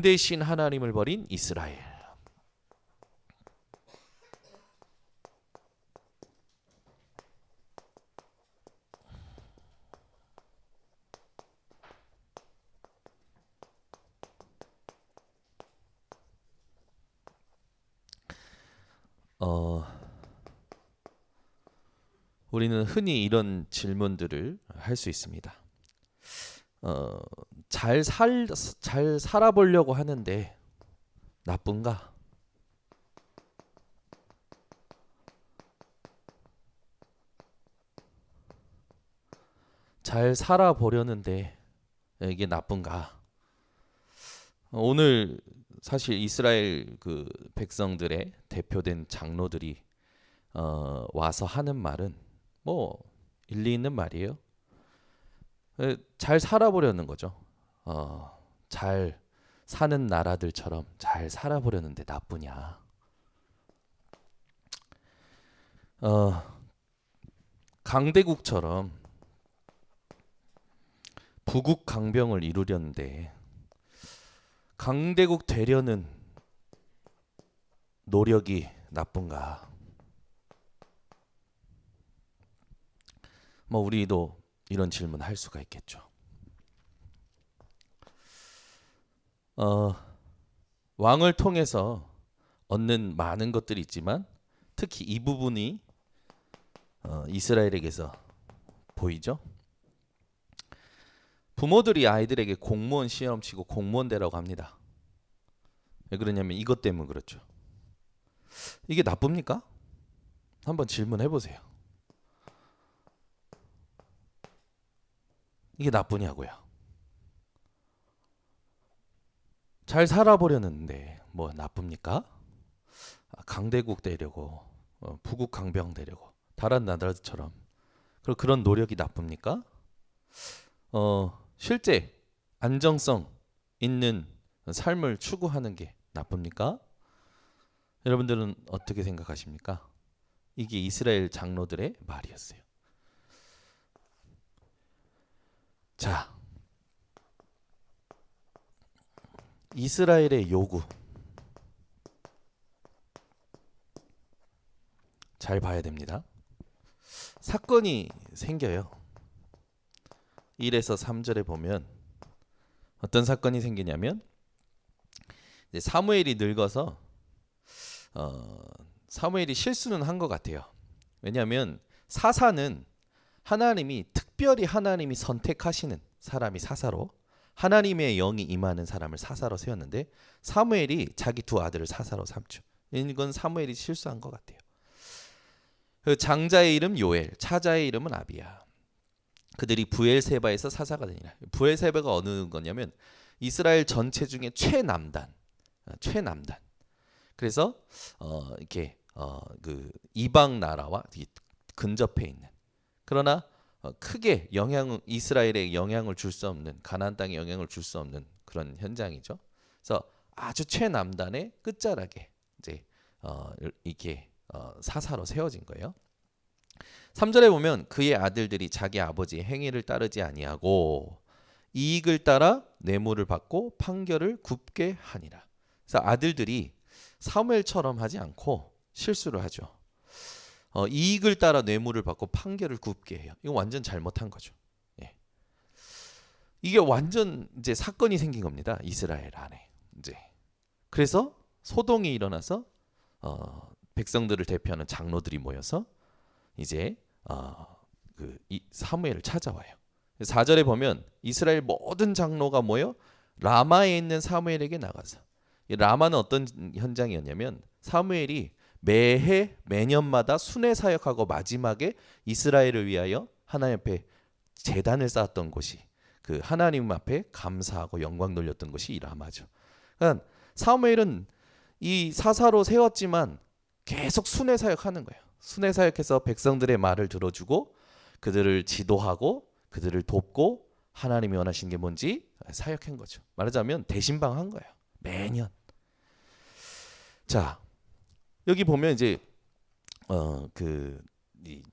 대신 하나님을 버린 이스라엘. 우리는 흔히 이런 질문들을 할 수 있습니다. 잘 살아보려고 하는데 나쁜가? 잘 살아보려는데 이게 나쁜가? 오늘 사실 이스라엘 그 백성들의 대표된 장로들이 와서 하는 말은 뭐 일리 있는 말이에요. 잘 살아보려는 거죠. 잘 사는 나라들처럼 잘 살아보려는데 나쁘냐? 강대국처럼 부국 강병을 이루려는데 강대국 되려는 노력이 나쁜가? 뭐 우리도 이런 질문 할 수가 있겠죠. 왕을 통해서 얻는 많은 것들이 있지만 특히 이 부분이 이스라엘에게서 보이죠. 부모들이 아이들에게 공무원 시험 치고 공무원 되라고 합니다. 왜 그러냐면 이것 때문에 그렇죠. 이게 나쁩니까? 한번 질문해 보세요. 이게 나쁘냐고요. 잘 살아보려는데 뭐 나쁩니까? 강대국 되려고 부국 강병 되려고 다른 나라들처럼 그런 노력이 나쁩니까? 실제 안정성 있는 삶을 추구하는 게 나쁩니까? 여러분들은 어떻게 생각하십니까? 이게 이스라엘 장로들의 말이었어요. 자, 이스라엘의 요구 잘 봐야 됩니다. 사건이 생겨요. 1에서 3절에 보면 어떤 사건이 생기냐면 이제 사무엘이 늙어서 사무엘이 실수는 한 것 같아요. 왜냐하면 사사는 특별히 하나님이 선택하시는 사람이 사사로 하나님의 영이 임하는 사람을 사사로 세웠는데 사무엘이 자기 두 아들을 사사로 삼죠. 이건 사무엘이 실수한 것 같아요. 그 장자의 이름 요엘, 차자의 이름은 아비야. 그들이 부엘세바에서 사사가 되니라. 부엘세바가 어느 거냐면 이스라엘 전체 중에 최남단. 그래서 이렇게 그 이방 나라와 근접해 있는. 그러나 크게 이스라엘에 영향을 줄 수 없는 가나안 땅에 영향을 줄 수 없는 그런 현장이죠. 그래서 아주 최남단의 끝자락에 이제 이렇게 사사로 세워진 거예요. 3절에 보면 그의 아들들이 자기 아버지의 행위를 따르지 아니하고 이익을 따라 뇌물을 받고 판결을 굽게 하니라. 그래서 아들들이 사무엘처럼 하지 않고 실수를 하죠. 이익을 따라 뇌물을 받고 판결을 굽게 해요. 이거 완전 잘못한 거죠. 예. 이게 완전 이제 사건이 생긴 겁니다. 이스라엘 안에. 이제 그래서 소동이 일어나서 백성들을 대표하는 장로들이 모여서 이제 이 사무엘을 찾아와요. 4절에 보면 이스라엘 모든 장로가 모여 라마에 있는 사무엘에게 나가서 이 라마는 어떤 현장이었냐면 사무엘이 매년마다 순회 사역하고 마지막에 이스라엘을 위하여 하나님 앞에 제단을 쌓았던 곳이 그 하나님 앞에 감사하고 영광 돌렸던 곳이 이 라마죠. 그러니까 사무엘은 이 사사로 세웠지만 계속 순회 사역하는 거예요. 순회 사역해서 백성들의 말을 들어주고 그들을 지도하고 그들을 돕고 하나님이 원하시는 게 뭔지 사역한 거죠. 말하자면 대신방한 거예요. 매년. 자, 여기 보면 이제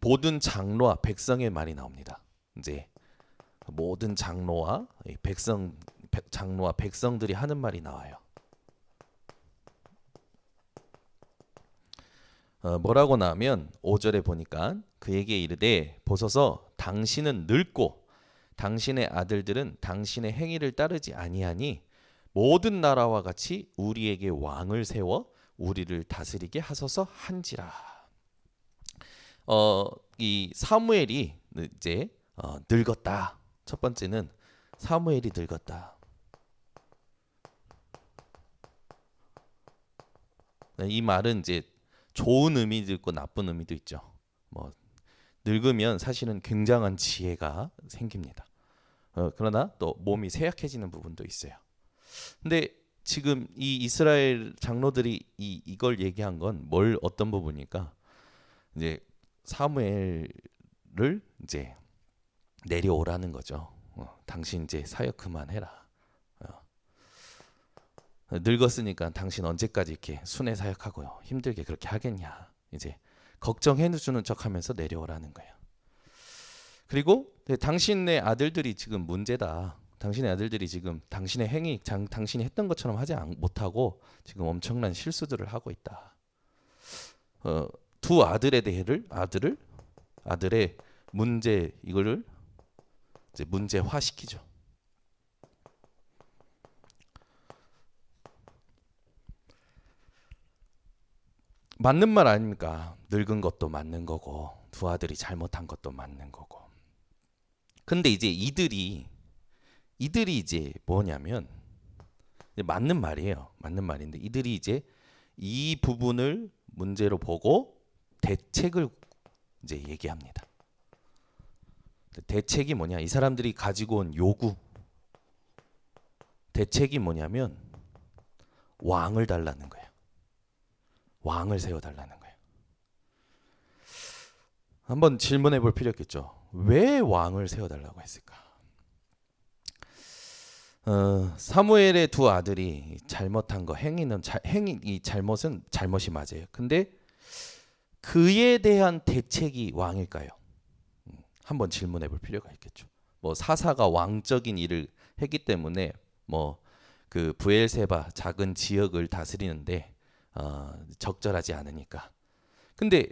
모든 장로와 백성의 말이 나옵니다. 이제 모든 장로와 백성 장로와 백성들이 하는 말이 나와요. 뭐라고 나오면 5절에 보니까 그에게 이르되 보소서 당신은 늙고 당신의 아들들은 당신의 행위를 따르지 아니하니 모든 나라와 같이 우리에게 왕을 세워 우리를 다스리게 하소서 한지라. 이 사무엘이 이제 늙었다. 첫 번째는 사무엘이 늙었다. 이 말은 이제 좋은 의미도 있고 나쁜 의미도 있죠. 뭐 늙으면 사실은 굉장한 지혜가 생깁니다. 그러나 또 몸이 쇠약해지는 부분도 있어요. 근데 지금 이 이스라엘 장로들이 이걸 얘기한 건 어떤 부분일까? 이제 사무엘을 이제 내려오라는 거죠. 당신 이제 사역 그만해라. 늙었으니까 당신 언제까지 이렇게 순회 사역하고요 힘들게 그렇게 하겠냐. 이제 걱정해주는 척하면서 내려오라는 거예요. 그리고 당신의 아들들이 지금 문제다. 당신의 아들들이 지금 당신의 행위, 당신이 했던 것처럼 하지 못하고 지금 엄청난 실수들을 하고 있다. 두 아들의 문제 이거를 이제 문제화시키죠. 맞는 말 아닙니까? 늙은 것도 맞는 거고 두 아들이 잘못한 것도 맞는 거고. 근데 이제 이들이 이제 뭐냐면 맞는 말이에요. 맞는 말인데 이들이 이제 이 부분을 문제로 보고 대책을 이제 얘기합니다. 대책이 뭐냐? 이 사람들이 가지고 온 요구 대책이 뭐냐면 왕을 달라는 거예요. 왕을 세워달라는 거예요. 한번 질문해 볼 필요 있겠죠. 왜 왕을 세워달라고 했을까? 사무엘의 두 아들이 잘못한 거 이 잘못은 잘못이 맞아요. 근데 그에 대한 대책이 왕일까요? 한번 질문해 볼 필요가 있겠죠. 뭐 사사가 왕적인 일을 했기 때문에 뭐 그 브엘세바 작은 지역을 다스리는데 적절하지 않으니까. 근데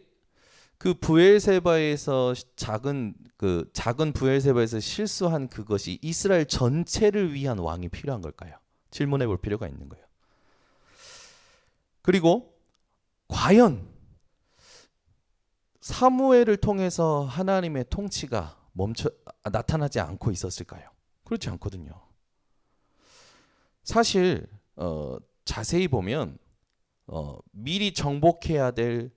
그 브엘세바에서 작은 브엘세바에서 실수한 그것이 이스라엘 전체를 위한 왕이 필요한 걸까요? 질문해 볼 필요가 있는 거예요. 그리고 과연 사무엘을 통해서 하나님의 통치가 나타나지 않고 있었을까요? 그렇지 않거든요. 사실 자세히 보면 미리 정복해야 될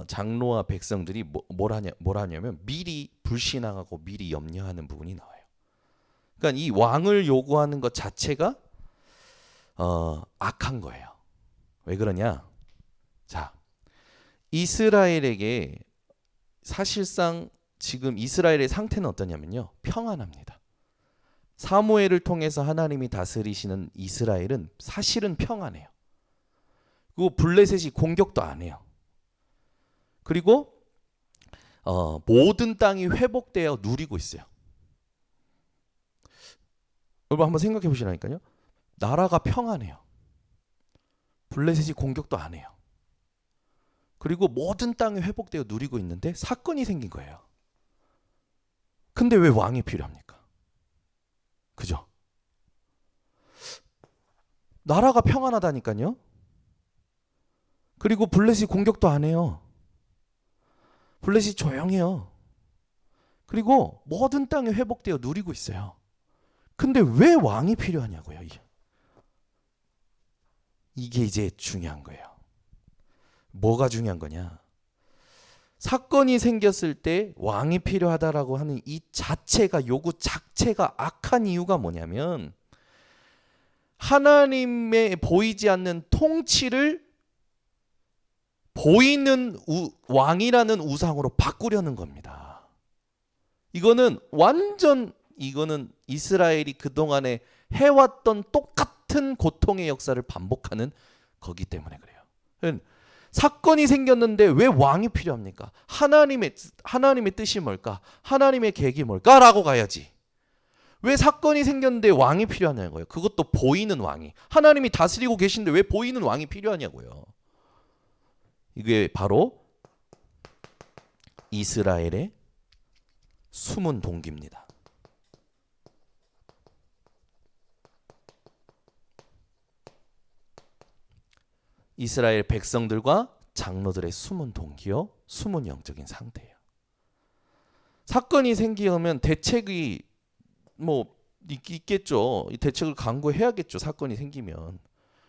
장로와 백성들이 뭘 하냐면 미리 불신앙하고 미리 염려하는 부분이 나와요. 그러니까 이 왕을 요구하는 것 자체가 악한 거예요. 왜 그러냐? 자, 이스라엘에게 사실상 지금 이스라엘의 상태는 어떠냐면요. 평안합니다. 사무엘을 통해서 하나님이 다스리시는 이스라엘은 사실은 평안해요. 그리고 블레셋이 공격도 안 해요. 그리고 모든 땅이 회복되어 누리고 있어요. 여러분 한번 생각해 보시라니까요. 나라가 평안해요. 블레셋이 공격도 안 해요. 그리고 모든 땅이 회복되어 누리고 있는데 사건이 생긴 거예요. 근데 왜 왕이 필요합니까? 그죠? 나라가 평안하다니까요. 그리고 블레셋이 공격도 안 해요. 블레셋이 조용해요. 그리고 모든 땅이 회복되어 누리고 있어요. 근데 왜 왕이 필요하냐고요. 이게 이제 중요한 거예요. 뭐가 중요한 거냐? 사건이 생겼을 때 왕이 필요하다라고 하는 이 자체가 요구 자체가 악한 이유가 뭐냐면 하나님의 보이지 않는 통치를 보이는 왕이라는 우상으로 바꾸려는 겁니다. 이거는 이스라엘이 그동안에 해왔던 똑같은 고통의 역사를 반복하는 거기 때문에 그래요. 사건이 생겼는데 왜 왕이 필요합니까? 하나님의 뜻이 뭘까? 하나님의 계획이 뭘까라고 가야지. 왜 사건이 생겼는데 왕이 필요하냐는 거예요. 그것도 보이는 왕이. 하나님이 다스리고 계신데 왜 보이는 왕이 필요하냐고요. 이게 바로 이스라엘의 숨은 동기입니다. 이스라엘 백성들과 장로들의 숨은 동기요, 숨은 영적인 상태예요. 사건이 생기면 대책이 뭐 있겠죠. 이 대책을 강구해야겠죠. 사건이 생기면.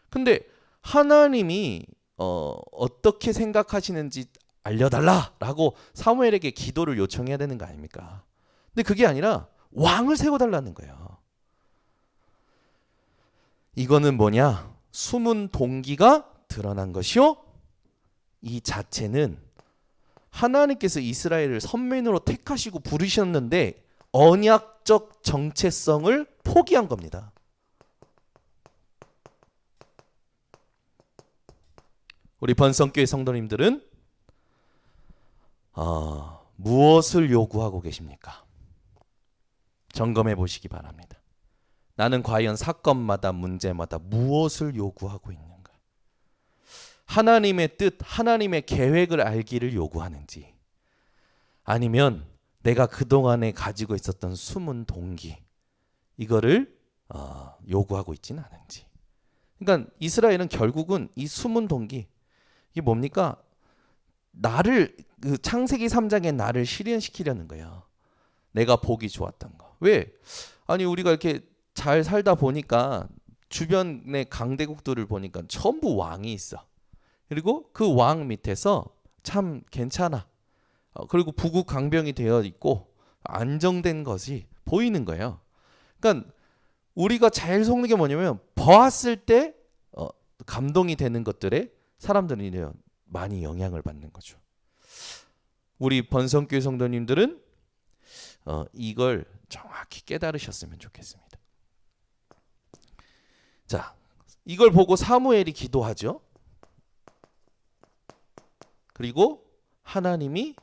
근데 하나님이 어떻게 생각하시는지 알려달라라고 사무엘에게 기도를 요청해야 되는 거 아닙니까? 근데 그게 아니라 왕을 세워달라는 거예요. 이거는 뭐냐? 숨은 동기가 드러난 것이요. 이 자체는 하나님께서 이스라엘을 선민으로 택하시고 부르셨는데 언약적 정체성을 포기한 겁니다. 우리 번성교회 성도님들은 무엇을 요구하고 계십니까? 점검해 보시기 바랍니다. 나는 과연 사건마다 문제마다 무엇을 요구하고 있는가? 하나님의 뜻, 하나님의 계획을 알기를 요구하는지, 아니면 내가 그동안에 가지고 있었던 숨은 동기, 이거를 요구하고 있지는 않은지. 그러니까 이스라엘은 결국은 이 숨은 동기, 이게 뭡니까? 나를, 그 창세기 3장의 나를 실현시키려는 거예요. 내가 보기 좋았던 거. 왜? 아니 우리가 이렇게 잘 살다 보니까 주변의 강대국들을 보니까 전부 왕이 있어. 그리고 그 왕 밑에서 참 괜찮아. 그리고 부국 강병이 되어 있고 안정된 것이 보이는 거예요. 그러니까 우리가 잘 속는 게 뭐냐면 보았을 때 감동이 되는 것들에 사람들이 많이 영향을 받는 거죠. 우리 번성교회 성도님들은 이걸 정확히 깨달으셨으면 좋겠습니다. 자, 이걸 보고 사무엘이 기도하죠. 그리고 하나님이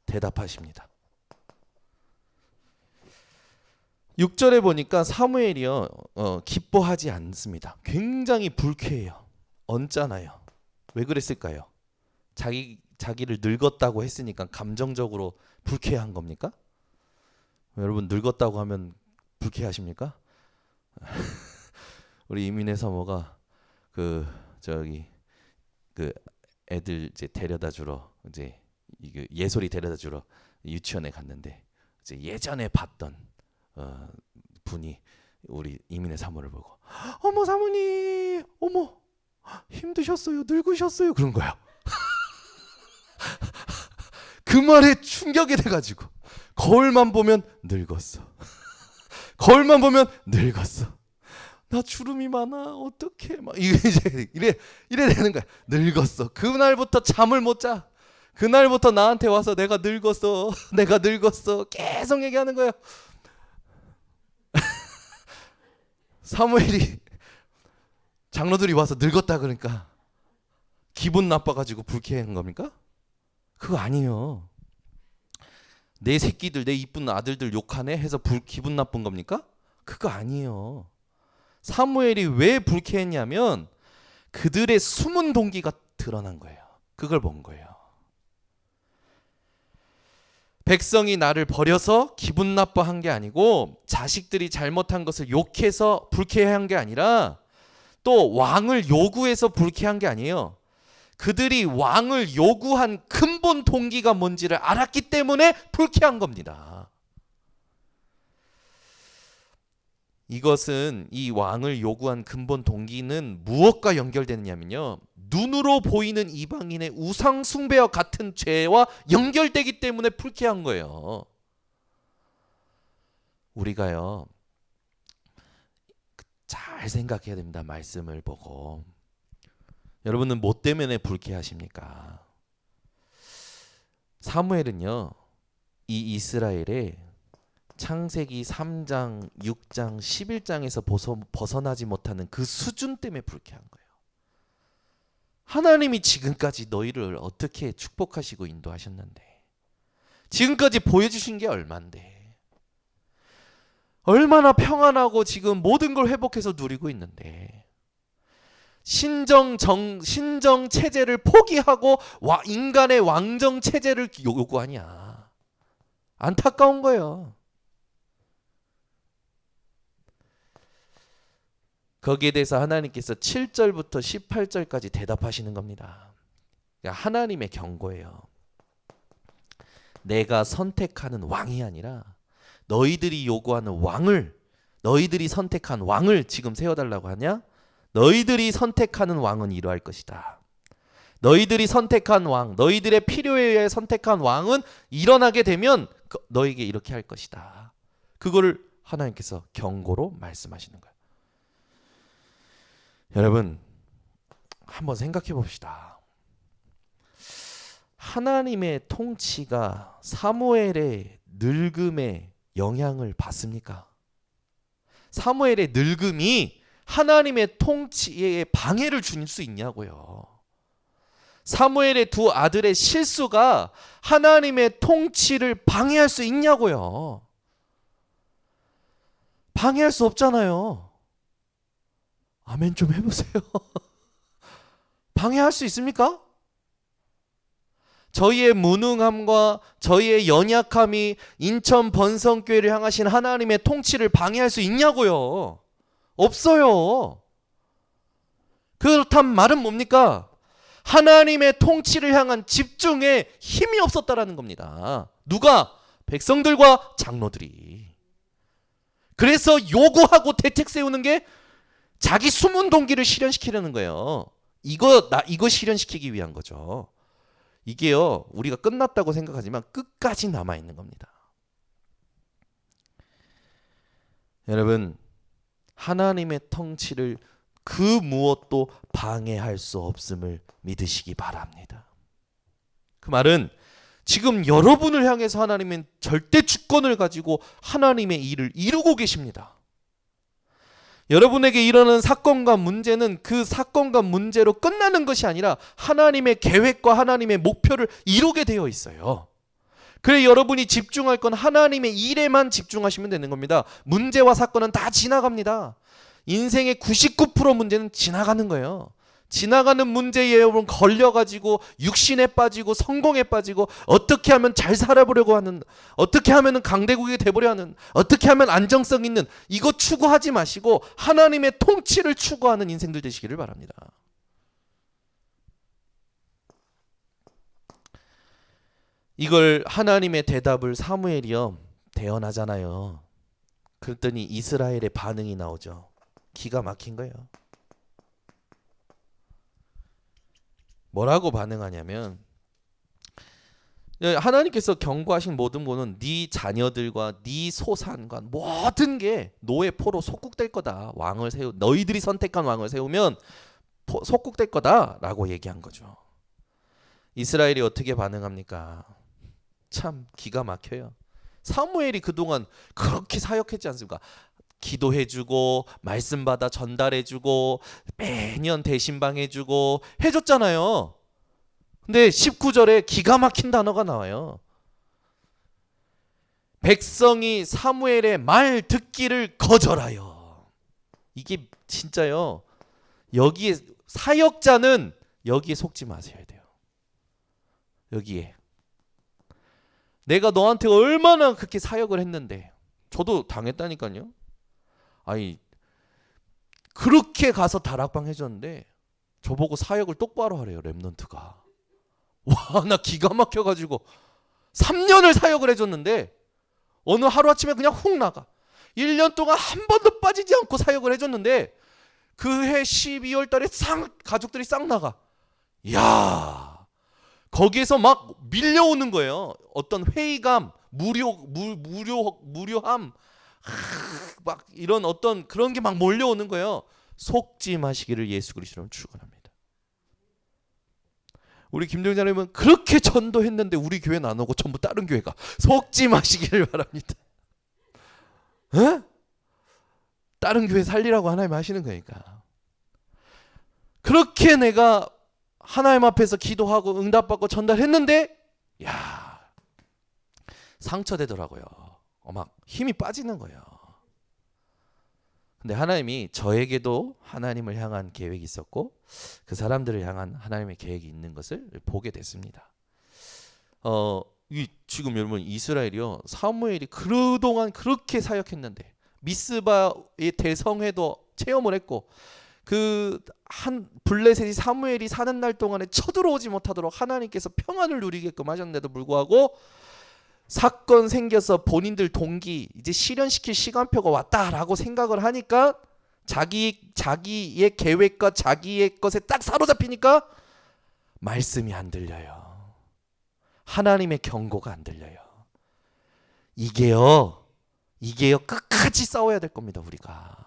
대답하십니다. 6절에 보니까 사무엘이요 기뻐하지 않습니다. 굉장히 불쾌해요. 언짢아요. 왜 그랬을까요? 자기를 늙었다고 했으니까 감정적으로 불쾌한 겁니까? 여러분 늙었다고 하면 불쾌하십니까? 우리 이민혜 사모가 그 애들 이제 데려다 주러 이제 예솔이 데려다 주러 유치원에 갔는데 이제 예전에 봤던 분이 우리 이민혜 사모를 보고 어머 사모님 어머 힘드셨어요 늙으셨어요 그런 거야. 그 말에 충격이 돼가지고 거울만 보면 늙었어. 거울만 보면 늙었어. 나 주름이 많아 어떡해 막 이제 이래 되는 거야. 늙었어. 그날부터 잠을 못 자. 그날부터 나한테 와서 내가 늙었어 내가 늙었어 계속 얘기하는 거야. 사무엘이 장로들이 와서 늙었다 그러니까 기분 나빠가지고 불쾌한 겁니까? 그거 아니에요. 내 새끼들 내 이쁜 아들들 욕하네 해서 기분 나쁜 겁니까? 그거 아니에요. 사무엘이 왜 불쾌했냐면 그들의 숨은 동기가 드러난 거예요. 그걸 본 거예요. 백성이 나를 버려서 기분 나빠한 게 아니고 자식들이 잘못한 것을 욕해서 불쾌한 게 아니라 또 왕을 요구해서 불쾌한 게 아니에요. 그들이 왕을 요구한 근본 동기가 뭔지를 알았기 때문에 불쾌한 겁니다. 이것은 이 왕을 요구한 근본 동기는 무엇과 연결되느냐면요. 눈으로 보이는 이방인의 우상 숭배와 같은 죄와 연결되기 때문에 불쾌한 거예요. 우리가요. 잘 생각해야 됩니다. 말씀을 보고. 여러분은 뭐 때문에 불쾌하십니까? 사무엘은요. 이 이스라엘의 창세기 3장, 6장, 11장에서 벗어나지 못하는 그 수준 때문에 불쾌한 거예요. 하나님이 지금까지 너희를 어떻게 축복하시고 인도하셨는데 지금까지 보여주신 게 얼만데 얼마나 평안하고 지금 모든 걸 회복해서 누리고 있는데 신정 체제를 포기하고 인간의 왕정 체제를 요구하냐. 안타까운 거예요. 거기에 대해서 하나님께서 7절부터 18절까지 대답하시는 겁니다. 그러니까 하나님의 경고예요. 내가 선택하는 왕이 아니라 너희들이 요구하는 왕을, 너희들이 선택한 왕을 지금 세워달라고 하냐? 너희들이 선택하는 왕은 이러할 것이다. 너희들이 선택한 왕, 너희들의 필요에 의해 선택한 왕은 일어나게 되면 너에게 이렇게 할 것이다. 그거를 하나님께서 경고로 말씀하시는 거예요. 여러분, 한번 생각해 봅시다. 하나님의 통치가 사무엘의 늙음에 영향을 받습니까? 사무엘의 늙음이 하나님의 통치에 방해를 줄 수 있냐고요. 사무엘의 두 아들의 실수가 하나님의 통치를 방해할 수 있냐고요. 방해할 수 없잖아요. 아멘 좀 해보세요. 방해할 수 있습니까? 저희의 무능함과 저희의 연약함이 인천 번성교회를 향하신 하나님의 통치를 방해할 수 있냐고요. 없어요. 그렇다면 말은 뭡니까? 하나님의 통치를 향한 집중에 힘이 없었다라는 겁니다. 누가? 백성들과 장로들이. 그래서 요구하고 대책 세우는 게 자기 숨은 동기를 실현시키려는 거예요. 이거 실현시키기 위한 거죠. 이게요, 우리가 끝났다고 생각하지만 끝까지 남아있는 겁니다. 여러분, 하나님의 통치를 그 무엇도 방해할 수 없음을 믿으시기 바랍니다. 그 말은 지금 여러분을 향해서 하나님은 절대 주권을 가지고 하나님의 일을 이루고 계십니다. 여러분에게 일어나는 사건과 문제는 그 사건과 문제로 끝나는 것이 아니라 하나님의 계획과 하나님의 목표를 이루게 되어 있어요. 그래 여러분이 집중할 건 하나님의 일에만 집중하시면 되는 겁니다. 문제와 사건은 다 지나갑니다. 인생의 99% 문제는 지나가는 거예요. 지나가는 문제에 여러분 걸려가지고 육신에 빠지고 성공에 빠지고 어떻게 하면 잘 살아보려고 하는, 어떻게 하면 강대국이 돼보려 하는, 어떻게 하면 안정성 있는, 이거 추구하지 마시고 하나님의 통치를 추구하는 인생들 되시기를 바랍니다. 이걸 하나님의 대답을 사무엘이요 대언하잖아요. 그랬더니 이스라엘의 반응이 나오죠. 기가 막힌 거예요. 뭐라고 반응하냐면 하나님께서 경고하신 모든 거는 네 자녀들과 네 소산과 모든 게 노예 포로 속국될 거다. 왕을 너희들이 선택한 왕을 세우면 속국될 거다라고 얘기한 거죠. 이스라엘이 어떻게 반응합니까? 참 기가 막혀요. 사무엘이 그동안 그렇게 사역했지 않습니까? 기도해주고 말씀 받아 전달해주고 매년 대신방해주고 해줬잖아요. 근데 19절에 기가 막힌 단어가 나와요. 백성이 사무엘의 말 듣기를 거절하여. 이게 진짜요. 여기에 사역자는 여기에 속지 마셔야 돼요. 여기에 내가 너한테 얼마나 그렇게 사역을 했는데, 저도 당했다니까요. 아니 그렇게 가서 다락방 해줬는데 저보고 사역을 똑바로 하래요. 랩넌트가. 와, 나 기가 막혀가지고 3년을 사역을 해줬는데 어느 하루아침에 그냥 훅 나가. 1년 동안 한 번도 빠지지 않고 사역을 해줬는데 그해 12월 달에 가족들이 싹 나가. 야, 거기에서 막 밀려오는 거예요. 어떤 회의감, 무료함, 막 이런 어떤 그런 게 막 몰려오는 거예요. 속지 마시기를 예수 그리스도로 축원합니다. 우리 김정자님은 그렇게 전도했는데 우리 교회는 안 오고 전부 다른 교회가. 속지 마시기를 바랍니다. 에? 다른 교회 살리라고 하나님 하시는 거니까. 그렇게 내가 하나님 앞에서 기도하고 응답받고 전달했는데 야, 상처되더라고요. 막 힘이 빠지는 거예요. 근데 하나님이 저에게도 하나님을 향한 계획이 있었고 그 사람들을 향한 하나님의 계획이 있는 것을 보게 됐습니다. 지금 여러분 이스라엘이요, 사무엘이 그동안 그렇게 사역했는데 미스바의 대성회도 체험을 했고 그 한 블레셋이 사무엘이 사는 날 동안에 쳐들어오지 못하도록 하나님께서 평안을 누리게끔 하셨는데도 불구하고 사건 생겨서 본인들 동기 이제 실현시킬 시간표가 왔다라고 생각을 하니까 자기의 계획과 자기의 것에 딱 사로잡히니까 말씀이 안 들려요. 하나님의 경고가 안 들려요. 이게요 끝까지 싸워야 될 겁니다, 우리가.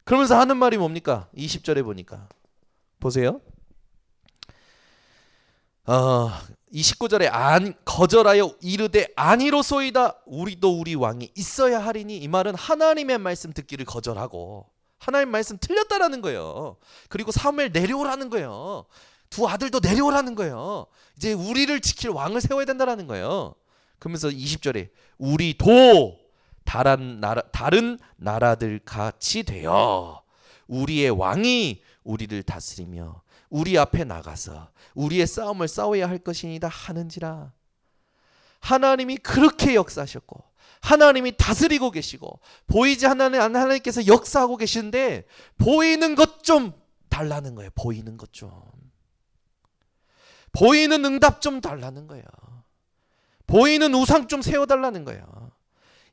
그러면서 하는 말이 뭡니까? 20절에 보니까 보세요. 29절에 거절하여 이르되 아니로소이다. 우리도 우리 왕이 있어야 하리니. 이 말은 하나님의 말씀 듣기를 거절하고 하나님 말씀 틀렸다라는 거예요. 그리고 사무엘 내려오라는 거예요. 두 아들도 내려오라는 거예요. 이제 우리를 지킬 왕을 세워야 된다라는 거예요. 그러면서 20절에 우리도 다른 나라들 같이 되어 우리의 왕이 우리를 다스리며 우리 앞에 나가서 우리의 싸움을 싸워야 할 것이니다 하는지라. 하나님이 그렇게 역사하셨고 하나님이 다스리고 계시고 보이지 않는 하나님께서 역사하고 계시는데 보이는 것 좀 달라는 거예요. 보이는 것 좀. 보이는 응답 좀 달라는 거예요. 보이는 우상 좀 세워달라는 거예요.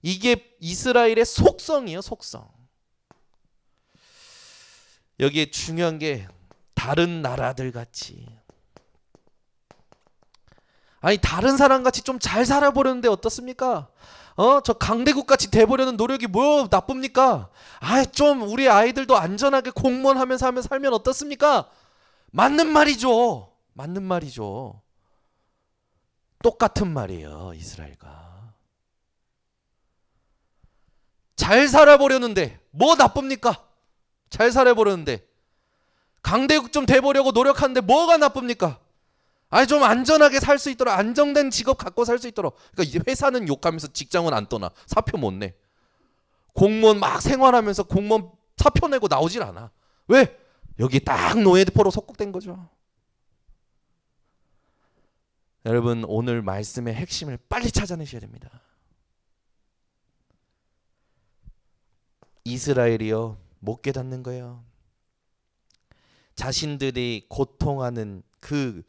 이게 이스라엘의 속성이에요. 속성. 여기에 중요한 게 다른 나라들 같이, 아니 다른 사람 같이 좀 잘 살아보려는데 어떻습니까? 저 강대국 같이 돼보려는 노력이 뭐 나쁩니까? 좀 우리 아이들도 안전하게 공무원 하면서 살면 어떻습니까? 맞는 말이죠. 맞는 말이죠. 똑같은 말이에요. 이스라엘과 잘 살아보려는데 뭐 나쁩니까? 잘 살아보려는데 강대국 좀 돼보려고 노력하는데 뭐가 나쁩니까? 좀 안전하게 살 수 있도록 안정된 직업 갖고 살 수 있도록. 그러니까 회사는 욕하면서 직장은 안 떠나. 사표 못 내. 공무원 막 생활하면서 공무원 사표 내고 나오질 않아. 왜? 여기 딱 노예포로 속국된 거죠. 여러분 오늘 말씀의 핵심을 빨리 찾아내셔야 됩니다. 이스라엘이요 못 깨닫는 거예요. 자신들이 고통하는 그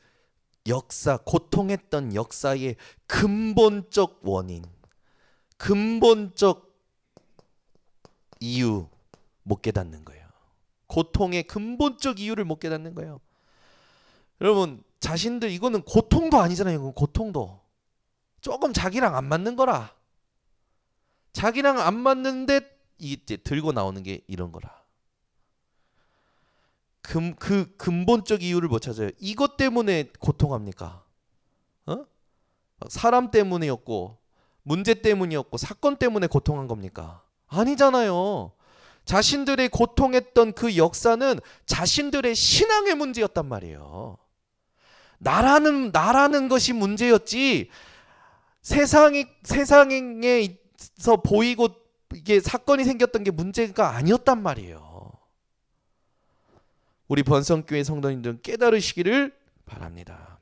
역사, 고통했던 역사의 근본적 원인, 근본적 이유 못 깨닫는 거예요. 고통의 근본적 이유를 못 깨닫는 거예요. 여러분 자신들 이거는 고통도 아니잖아요. 이건 고통도 조금 자기랑 안 맞는 거라. 자기랑 안 맞는데 이제 들고 나오는 게 이런 거라. 그 근본적 이유를 못 찾아요. 이것 때문에 고통합니까? 사람 때문이었고 문제 때문이었고 사건 때문에 고통한 겁니까? 아니잖아요. 자신들의 고통했던 그 역사는 자신들의 신앙의 문제였단 말이에요. 나라는 것이 문제였지 세상에서 보이고 이게 사건이 생겼던 게 문제가 아니었단 말이에요. 우리 번성교회 성도님들은 깨달으시기를 바랍니다.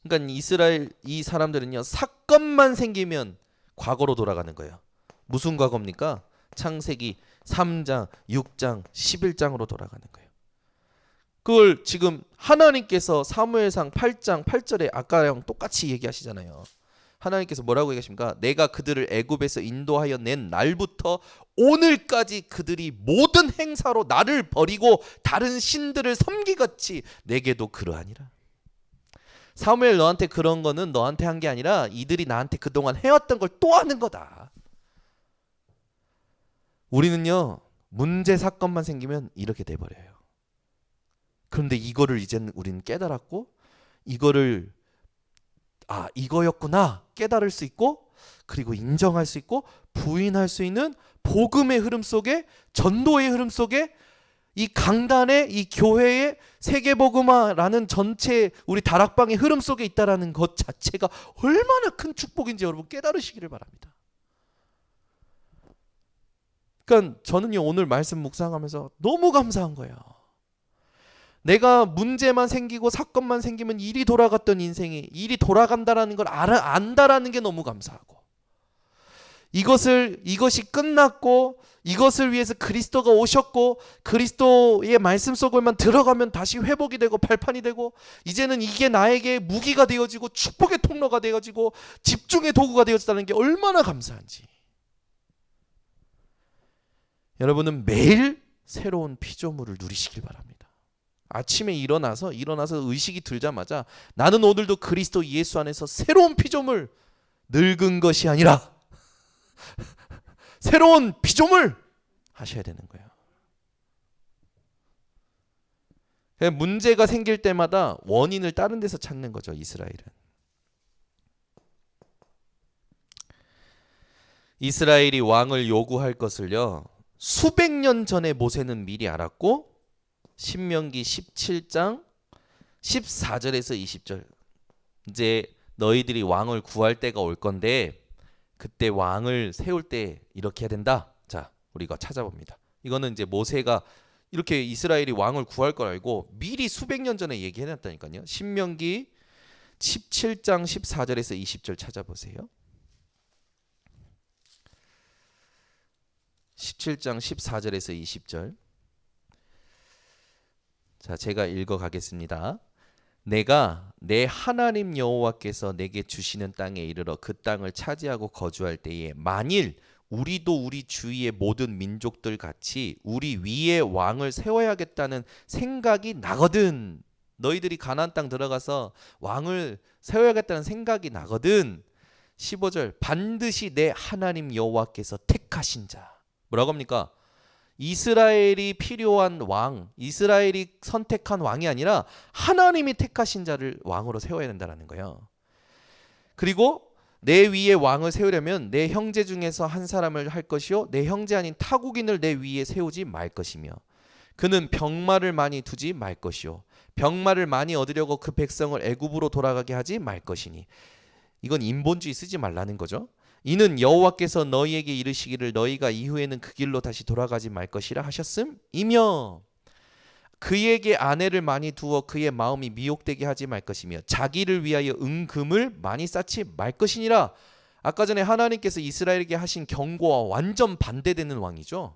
그러니까 이스라엘 이 사람들은요 사건만 생기면 과거로 돌아가는 거예요. 무슨 과거입니까? 창세기 3장, 6장, 11장으로 돌아가는 거예요. 그걸 지금 하나님께서 사무엘상 8장 8절에 아까랑 똑같이 얘기하시잖아요. 하나님께서 뭐라고 얘기하십니까? 내가 그들을 애굽에서 인도하여 낸 날부터 오늘까지 그들이 모든 행사로 나를 버리고 다른 신들을 섬기같이 내게도 그러하니라. 사무엘 너한테 그런 거는 너한테 한 게 아니라 이들이 나한테 그동안 해왔던 걸 또 하는 거다. 우리는요 문제 사건만 생기면 이렇게 돼버려요. 그런데 이거를 이제는 우리는 깨달았고 이거를 이거였구나 깨달을 수 있고 그리고 인정할 수 있고 부인할 수 있는 복음의 흐름 속에 전도의 흐름 속에 이 강단의 이 교회의 세계복음화라는 전체 우리 다락방의 흐름 속에 있다라는 것 자체가 얼마나 큰 축복인지 여러분 깨달으시기를 바랍니다. 그러니까 저는요 오늘 말씀 묵상하면서 너무 감사한 거예요. 내가 문제만 생기고 사건만 생기면 일이 돌아갔던 인생이 일이 돌아간다라는 걸 안다라는 게 너무 감사하고, 이것이 끝났고 이것을 위해서 그리스도가 오셨고 그리스도의 말씀 속에만 들어가면 다시 회복이 되고 발판이 되고, 이제는 이게 나에게 무기가 되어지고 축복의 통로가 되어지고 집중의 도구가 되어졌다는 게 얼마나 감사한지. 여러분은 매일 새로운 피조물을 누리시길 바랍니다. 아침에 일어나서 의식이 들자마자 나는 오늘도 그리스도 예수 안에서 새로운 피조물, 늙은 것이 아니라 새로운 피조물 하셔야 되는 거예요. 문제가 생길 때마다 원인을 다른 데서 찾는 거죠. 이스라엘은. 이스라엘이 왕을 요구할 것을요 수백 년 전에 모세는 미리 알았고, 신명기 17장 14절에서 20절, 이제 너희들이 왕을 구할 때가 올 건데 그때 왕을 세울 때 이렇게 해야 된다. 자, 우리가 찾아봅니다. 이거는 이제 모세가 이렇게 이스라엘이 왕을 구할 걸 알고 미리 수백 년 전에 얘기해놨다니까요. 신명기 17장 14절에서 20절 찾아보세요. 17장 14절에서 20절. 자, 제가 읽어가겠습니다. 내가 내 하나님 여호와께서 내게 주시는 땅에 이르러 그 땅을 차지하고 거주할 때에 만일 우리도 우리 주위의 모든 민족들 같이 우리 위에 왕을 세워야겠다는 생각이 나거든. 너희들이 가나안 땅 들어가서 왕을 세워야겠다는 생각이 나거든. 15절, 반드시 내 하나님 여호와께서 택하신 자. 뭐라고 합니까? 이스라엘이 필요한 왕, 이스라엘이 선택한 왕이 아니라 하나님이 택하신 자를 왕으로 세워야 된다는 거예요. 그리고 내 위에 왕을 세우려면 내 형제 중에서 한 사람을 할 것이요 내 형제 아닌 타국인을 내 위에 세우지 말 것이며, 그는 병마를 많이 두지 말 것이요 병마를 많이 얻으려고 그 백성을 애굽으로 돌아가게 하지 말 것이니. 이건 인본주의 쓰지 말라는 거죠. 이는 여호와께서 너희에게 이르시기를 너희가 이후에는 그 길로 다시 돌아가지 말 것이라 하셨음이며, 그에게 아내를 많이 두어 그의 마음이 미혹되게 하지 말 것이며 자기를 위하여 은금을 많이 쌓지 말 것이니라. 아까 전에 하나님께서 이스라엘에게 하신 경고와 완전 반대되는 왕이죠.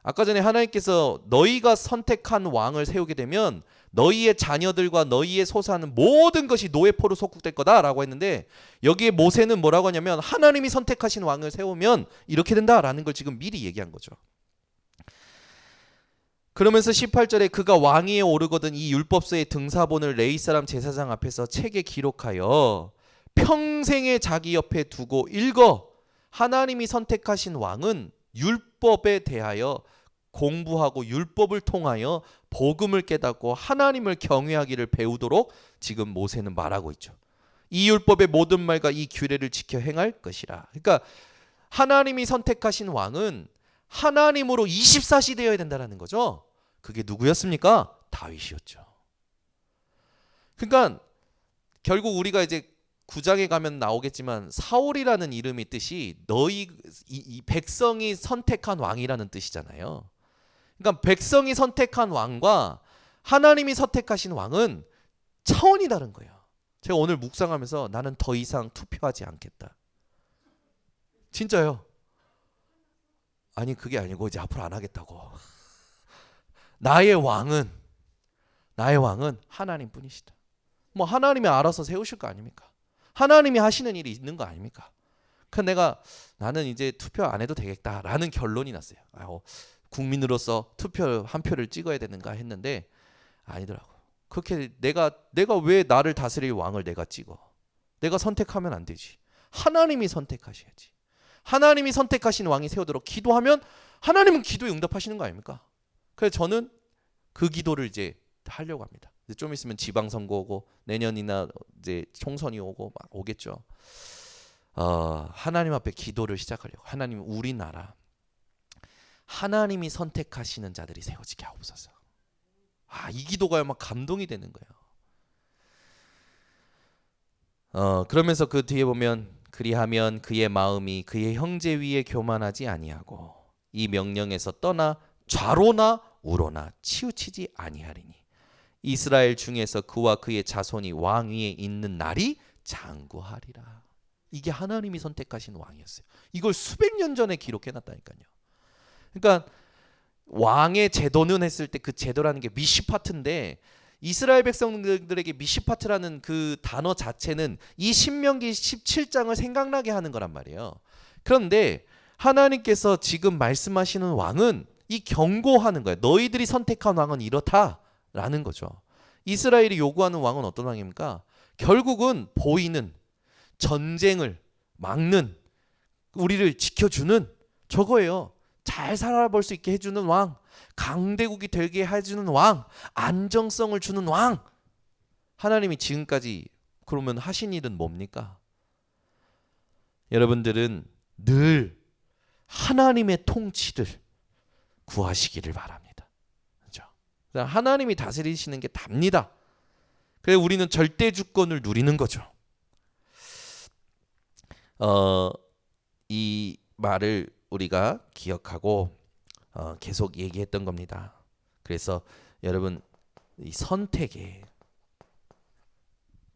아까 전에 하나님께서 너희가 선택한 왕을 세우게 되면 너희의 자녀들과 너희의 소사는 모든 것이 노예포로 속국될 거다라고 했는데, 여기에 모세는 뭐라고 하냐면 하나님이 선택하신 왕을 세우면 이렇게 된다라는 걸 지금 미리 얘기한 거죠. 그러면서 18절에 그가 왕위에 오르거든 이 율법서의 등사본을 레위 사람 제사장 앞에서 책에 기록하여 평생에 자기 옆에 두고 읽어. 하나님이 선택하신 왕은 율법에 대하여 공부하고 율법을 통하여 복음을 깨닫고 하나님을 경외하기를 배우도록 지금 모세는 말하고 있죠. 이 율법의 모든 말과 이 규례를 지켜 행할 것이라. 그러니까 하나님이 선택하신 왕은 하나님으로 24시 되어야 된다는 거죠. 그게 누구였습니까? 다윗이었죠. 그러니까 결국 우리가 이제 9장에 가면 나오겠지만 사울이라는 이름의 뜻이 너희 이 백성이 선택한 왕이라는 뜻이잖아요. 그러니까 백성이 선택한 왕과 하나님이 선택하신 왕은 차원이 다른 거예요. 제가 오늘 묵상하면서 나는 더 이상 투표하지 않겠다. 진짜요. 아니 그게 아니고 이제 앞으로 안 하겠다고. 나의 왕은 하나님뿐이시다. 뭐 하나님이 알아서 세우실 거 아닙니까? 하나님이 하시는 일이 있는 거 아닙니까? 그래서 나는 이제 투표 안 해도 되겠다라는 결론이 났어요. 국민으로서 투표 한 표를 찍어야 되는가 했는데 아니더라고. 그렇게 내가 왜 나를 다스릴 왕을 내가 찍어? 내가 선택하면 안 되지. 하나님이 선택하셔야지. 하나님이 선택하신 왕이 세우도록 기도하면 하나님은 기도에 응답하시는 거 아닙니까? 그래서 저는 그 기도를 이제 하려고 합니다. 이제 좀 있으면 지방선거 오고 내년이나 이제 총선이 오고 막 오겠죠. 하나님 앞에 기도를 시작하려고. 하나님, 우리나라 하나님이 선택하시는 자들이 세워지게 하옵소서. 이 기도가 막 감동이 되는 거예요. 그러면서 그 뒤에 보면 그리하면 그의 마음이 그의 형제 위에 교만하지 아니하고 이 명령에서 떠나 좌로나 우로나 치우치지 아니하리니 이스라엘 중에서 그와 그의 자손이 왕 위에 있는 날이 장구하리라. 이게 하나님이 선택하신 왕이었어요. 이걸 수백 년 전에 기록해 놨다니까요. 그러니까 왕의 제도는 했을 때 그 제도라는 게 미시파트인데 이스라엘 백성들에게 미시파트라는 그 단어 자체는 이 신명기 17장을 생각나게 하는 거란 말이에요. 그런데 하나님께서 지금 말씀하시는 왕은 이 경고하는 거예요. 너희들이 선택한 왕은 이렇다라는 거죠. 이스라엘이 요구하는 왕은 어떤 왕입니까? 결국은 보이는 전쟁을 막는 우리를 지켜주는 저거예요. 잘 살아볼 수 있게 해주는 왕, 강대국이 되게 해주는 왕, 안정성을 주는 왕. 하나님이 지금까지 그러면 하신 일은 뭡니까? 여러분들은 늘 하나님의 통치를 구하시기를 바랍니다. 그렇죠? 하나님이 다스리시는 게 답니다. 그래서 우리는 절대 주권을 누리는 거죠. 이 말을 우리가 기억하고 계속 얘기했던 겁니다. 그래서 여러분 이 선택에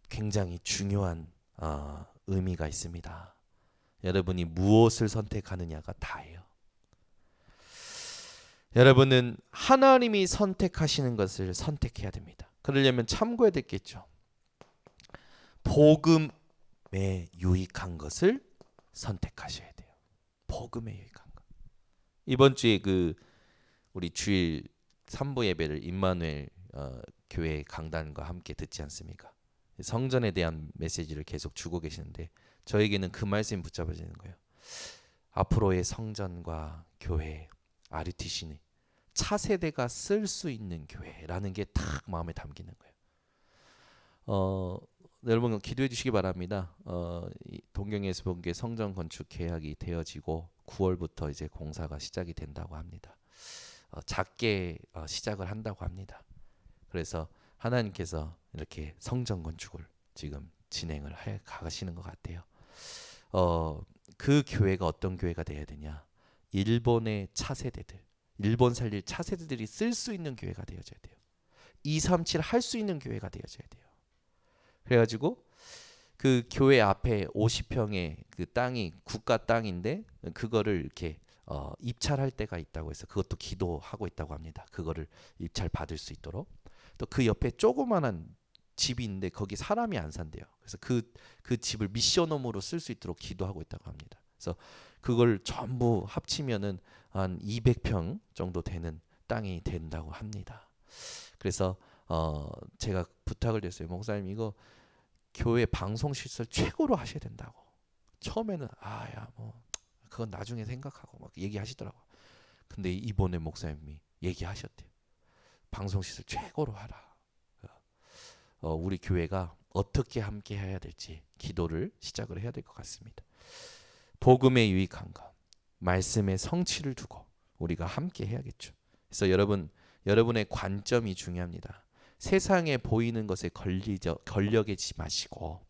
굉장히 중요한 의미가 있습니다. 여러분이 무엇을 선택하느냐가 다예요. 여러분은 하나님이 선택하시는 것을 선택해야 됩니다. 그러려면 참고해야 될 게 있죠. 복음에 유익한 것을 선택하셔야 돼요. 복음에 유익한 것. 이번 주에 그 우리 주일 3부 예배를 임마누엘 교회 강단과 함께 듣지 않습니까? 성전에 대한 메시지를 계속 주고 계시는데 저에게는 그 말씀이 붙잡아지는 거예요. 앞으로의 성전과 교회, RUTC는 차세대가 쓸 수 있는 교회라는 게 딱 마음에 담기는 거예요. 여러분 기도해 주시기 바랍니다. 동경에서 본 게 성전 건축 계약이 되어지고 9월부터 이제 공사가 시작이 된다고 합니다. 작게 시작을 한다고 합니다. 그래서 하나님께서 이렇게 성전 건축을 지금 진행을 해 가시는 것 같아요. 그 교회가 어떤 교회가 돼야 되냐? 일본의 차세대들, 일본 살릴 차세대들이 쓸 수 있는 교회가 되어져야 돼요. 237 할 수 있는 교회가 되어져야 돼요. 그래가지고 그 교회 앞에 50평의 그 땅이 국가 땅인데 그거를 이렇게 입찰할 때가 있다고 해서 그것도 기도하고 있다고 합니다. 그거를 입찰 받을 수 있도록. 또 그 옆에 조그만한 집이 있는데 거기 사람이 안 산대요. 그래서 그 집을 미션홈으로 쓸 수 있도록 기도하고 있다고 합니다. 그래서 그걸 전부 합치면은 한 200평 정도 되는 땅이 된다고 합니다. 그래서 제가 부탁을 드렸어요. 목사님 이거 교회 방송 시설 최고로 하셔야 된다고. 처음에는 야 뭐 그건 나중에 생각하고 막 얘기하시더라고. 근데 이번에 목사님이 얘기하셨대요. 방송 시설 최고로 하라. 우리 교회가 어떻게 함께 해야 될지 기도를 시작을 해야 될 것 같습니다. 복음에 유익한 것, 말씀의 성취를 두고 우리가 함께 해야겠죠. 그래서 여러분의 관점이 중요합니다. 세상에 보이는 것에 걸려계지 마시고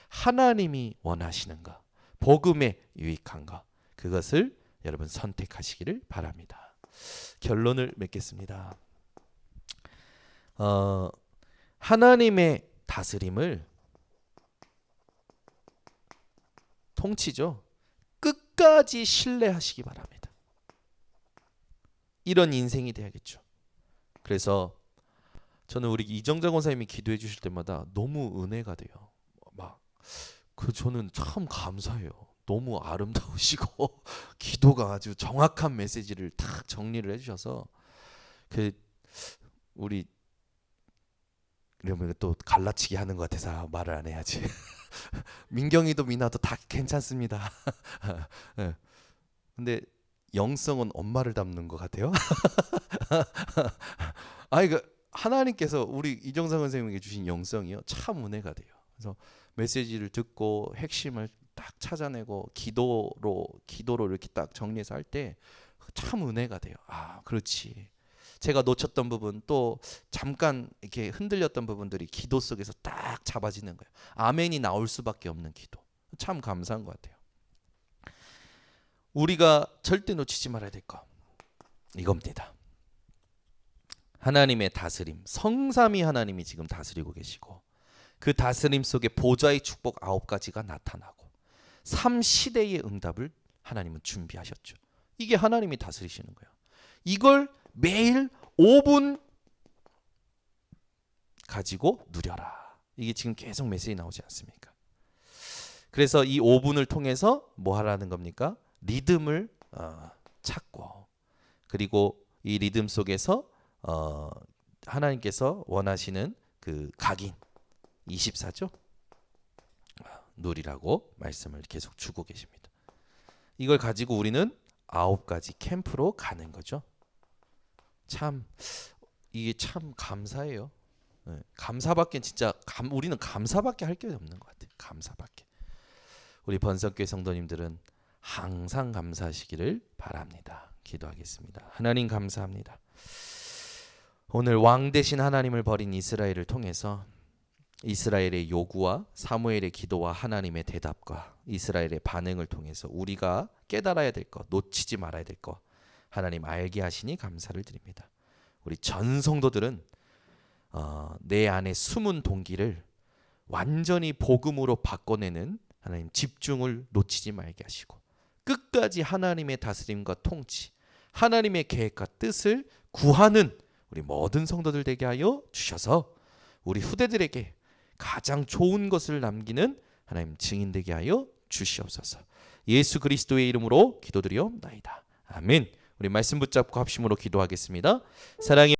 하나님이 원하시는 것, 복음에 유익한 것, 그것을 여러분 선택하시기를 바랍니다. 결론을 맺겠습니다. 하나님의 다스림을 통치죠. 끝까지 신뢰하시기 바랍니다. 이런 인생이 돼야겠죠. 그래서 저는 우리 이정자 권사님이 기도해 주실 때마다 너무 은혜가 돼요. 저는 참 감사해요. 너무 아름다우시고 기도가 아주 정확한 메시지를 딱 정리를 해주셔서 우리 이러면 또 갈라치기 하는 것 같아서 말을 안 해야지. 민경이도 미나도 다 괜찮습니다. 네. 근데 영성은 엄마를 닮는 것 같아요. 하나님께서 우리 이정상 선생님에게 주신 영성이요 참 은혜가 돼요. 그래서 메시지를 듣고 핵심을 딱 찾아내고 기도로 이렇게 딱 정리해서 할 때 참 은혜가 돼요. 그렇지. 제가 놓쳤던 부분 또 잠깐 이렇게 흔들렸던 부분들이 기도 속에서 딱 잡아지는 거예요. 아멘이 나올 수밖에 없는 기도. 참 감사한 것 같아요. 우리가 절대 놓치지 말아야 될 거 이겁니다. 하나님의 다스림, 성삼위 하나님이 지금 다스리고 계시고 그 다스림 속에 보좌의 축복 9가지가 나타나고 3시대의 응답을 하나님은 준비하셨죠. 이게 하나님이 다스리시는 거예요. 이걸 매일 5분 가지고 누려라. 이게 지금 계속 메시지 나오지 않습니까? 그래서 이 5분을 통해서 뭐 하라는 겁니까? 리듬을 찾고 그리고 이 리듬 속에서 하나님께서 원하시는 그 각인 24죠? 누리라고 말씀을 계속 주고 계십니다. 이걸 가지고 우리는 9가지 캠프로 가는 거죠. 참 이게 참 감사해요. 네, 감사밖에 진짜 우리는 감사밖에 할 게 없는 것 같아요. 감사밖에. 우리 번성교회 성도님들은 항상 감사하시기를 바랍니다. 기도하겠습니다. 하나님 감사합니다. 오늘 왕 대신 하나님을 버린 이스라엘을 통해서 이스라엘의 요구와 사무엘의 기도와 하나님의 대답과 이스라엘의 반응을 통해서 우리가 깨달아야 될 것, 놓치지 말아야 될 것 하나님 알게 하시니 감사를 드립니다. 우리 전 성도들은 내 안에 숨은 동기를 완전히 복음으로 바꿔내는 하나님 집중을 놓치지 말게 하시고 끝까지 하나님의 다스림과 통치, 하나님의 계획과 뜻을 구하는 우리 모든 성도들 되게 하여 주셔서 우리 후대들에게 가장 좋은 것을 남기는 하나님 증인 되게 하여 주시옵소서. 예수 그리스도의 이름으로 기도드리옵나이다. 아멘. 우리 말씀 붙잡고 합심으로 기도하겠습니다. 사랑의